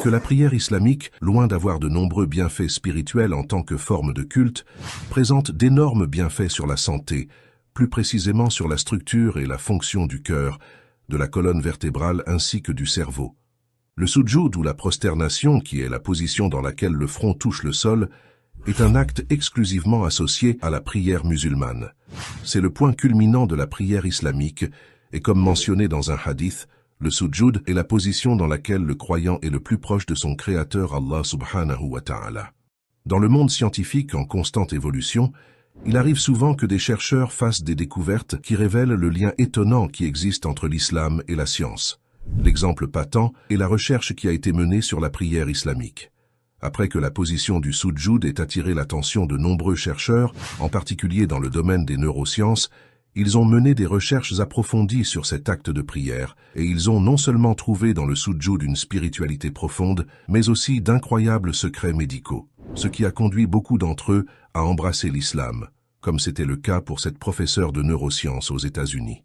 que la prière islamique, loin d'avoir de nombreux bienfaits spirituels en tant que forme de culte, présente d'énormes bienfaits sur la santé, plus précisément sur la structure et la fonction du cœur, de la colonne vertébrale ainsi que du cerveau. Le sujoud ou la prosternation, qui est la position dans laquelle le front touche le sol, est un acte exclusivement associé à la prière musulmane. C'est le point culminant de la prière islamique, et comme mentionné dans un hadith, le sujoud est la position dans laquelle le croyant est le plus proche de son créateur Allah subhanahu wa ta'ala. Dans le monde scientifique en constante évolution, il arrive souvent que des chercheurs fassent des découvertes qui révèlent le lien étonnant qui existe entre l'islam et la science. L'exemple patent est la recherche qui a été menée sur la prière islamique. Après que la position du sujoud ait attiré l'attention de nombreux chercheurs, en particulier dans le domaine des neurosciences, ils ont mené des recherches approfondies sur cet acte de prière, et ils ont non seulement trouvé dans le sujoud une spiritualité profonde, mais aussi d'incroyables secrets médicaux, ce qui a conduit beaucoup d'entre eux à embrasser l'islam, comme c'était le cas pour cette professeure de neurosciences aux États-Unis.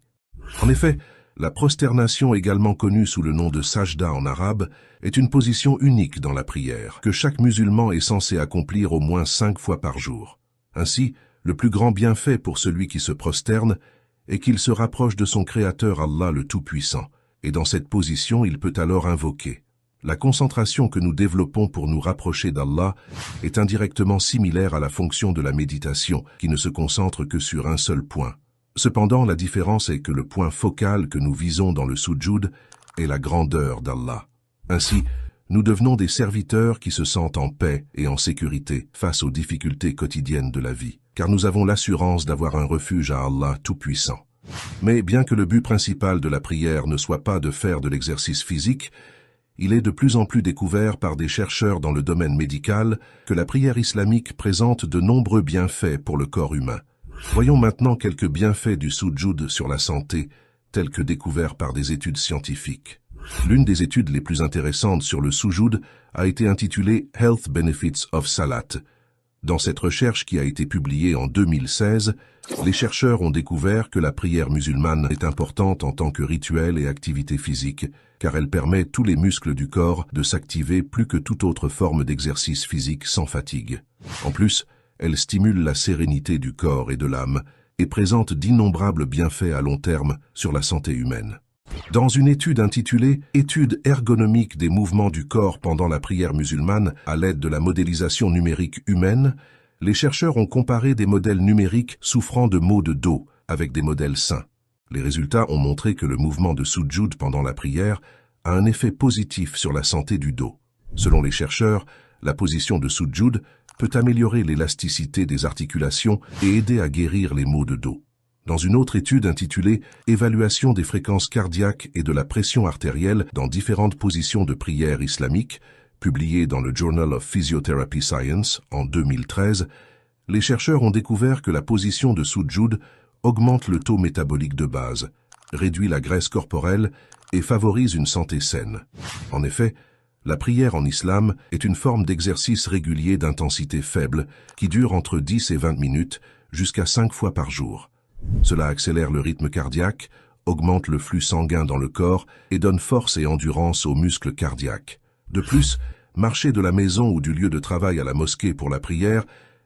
En effet, la prosternation, également connue sous le nom de sajda en arabe, est une position unique dans la prière, que chaque musulman est censé accomplir au moins 5 fois par jour. Ainsi, le plus grand bienfait pour celui qui se prosterne est qu'il se rapproche de son Créateur Allah le Tout-Puissant, et dans cette position il peut alors invoquer. La concentration que nous développons pour nous rapprocher d'Allah est indirectement similaire à la fonction de la méditation, qui ne se concentre que sur un seul point. Cependant, la différence est que le point focal que nous visons dans le sujoud est la grandeur d'Allah. Ainsi, nous devenons des serviteurs qui se sentent en paix et en sécurité face aux difficultés quotidiennes de la vie, car nous avons l'assurance d'avoir un refuge à Allah Tout-Puissant. Mais bien que le but principal de la prière ne soit pas de faire de l'exercice physique, il est de plus en plus découvert par des chercheurs dans le domaine médical que la prière islamique présente de nombreux bienfaits pour le corps humain. Voyons maintenant quelques bienfaits du sujoud sur la santé, tels que découverts par des études scientifiques. L'une des études les plus intéressantes sur le sujoud a été intitulée « Health Benefits of Salat ». Dans cette recherche qui a été publiée en 2016, les chercheurs ont découvert que la prière musulmane est importante en tant que rituel et activité physique, car elle permet tous les muscles du corps de s'activer plus que toute autre forme d'exercice physique sans fatigue. En plus, elle stimule la sérénité du corps et de l'âme et présente d'innombrables bienfaits à long terme sur la santé humaine. Dans une étude intitulée « Étude ergonomique des mouvements du corps pendant la prière musulmane à l'aide de la modélisation numérique humaine », les chercheurs ont comparé des modèles numériques souffrant de maux de dos avec des modèles sains. Les résultats ont montré que le mouvement de sujoud pendant la prière a un effet positif sur la santé du dos. Selon les chercheurs, la position de sujoud peut améliorer l'élasticité des articulations et aider à guérir les maux de dos. Dans une autre étude intitulée « Évaluation des fréquences cardiaques et de la pression artérielle dans différentes positions de prière islamique », publiée dans le Journal of Physiotherapy Science en 2013, les chercheurs ont découvert que la position de sujoud augmente le taux métabolique de base, réduit la graisse corporelle et favorise une santé saine. En effet, la prière en islam est une forme d'exercice régulier d'intensité faible qui dure entre 10 et 20 minutes jusqu'à 5 fois par jour. Cela accélère le rythme cardiaque, augmente le flux sanguin dans le corps et donne force et endurance aux muscles cardiaques. De plus, marcher de la maison ou du lieu de travail à la mosquée pour la prière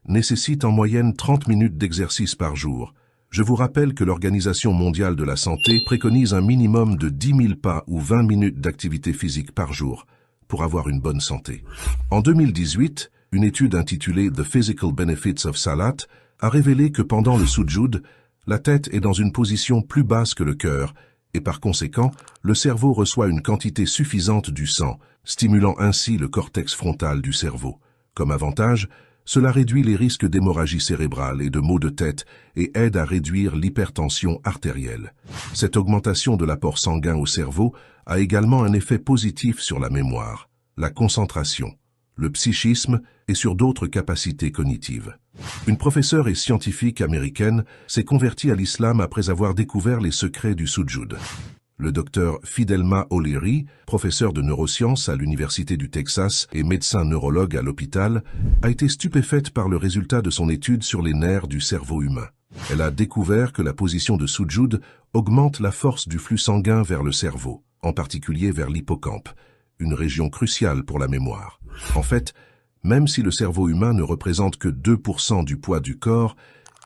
nécessite en moyenne 30 minutes d'exercice par jour. Je vous rappelle que l'Organisation mondiale de la santé préconise un minimum de 10 000 pas ou 20 minutes d'activité physique par jour pour avoir une bonne santé. En 2018, une étude intitulée « The Physical Benefits of Salat » a révélé que pendant le sujoud, la tête est dans une position plus basse que le cœur et par conséquent, le cerveau reçoit une quantité suffisante du sang, stimulant ainsi le cortex frontal du cerveau. Comme avantage, cela réduit les risques d'hémorragie cérébrale et de maux de tête et aide à réduire l'hypertension artérielle. Cette augmentation de l'apport sanguin au cerveau a également un effet positif sur la mémoire, la concentration, le psychisme et sur d'autres capacités cognitives. Une professeure et scientifique américaine s'est convertie à l'islam après avoir découvert les secrets du sujoud. Le docteur Fidelma O'Leary, professeur de neurosciences à l'Université du Texas et médecin neurologue à l'hôpital, a été stupéfaite par le résultat de son étude sur les nerfs du cerveau humain. Elle a découvert que la position de sujoud augmente la force du flux sanguin vers le cerveau, en particulier vers l'hippocampe, une région cruciale pour la mémoire. En fait, même si le cerveau humain ne représente que 2% du poids du corps,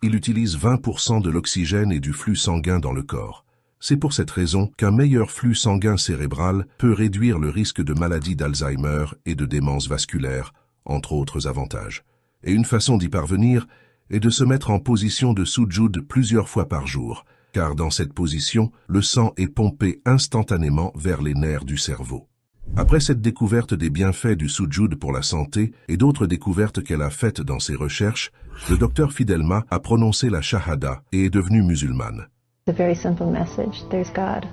il utilise 20% de l'oxygène et du flux sanguin dans le corps. C'est pour cette raison qu'un meilleur flux sanguin cérébral peut réduire le risque de maladie d'Alzheimer et de démence vasculaire, entre autres avantages. Et une façon d'y parvenir est de se mettre en position de sujoud plusieurs fois par jour, car dans cette position, le sang est pompé instantanément vers les nerfs du cerveau. Après cette découverte des bienfaits du sujoud pour la santé et d'autres découvertes qu'elle a faites dans ses recherches, le docteur Fidelma a prononcé la shahada et est devenue musulmane. The very simple message, there's God.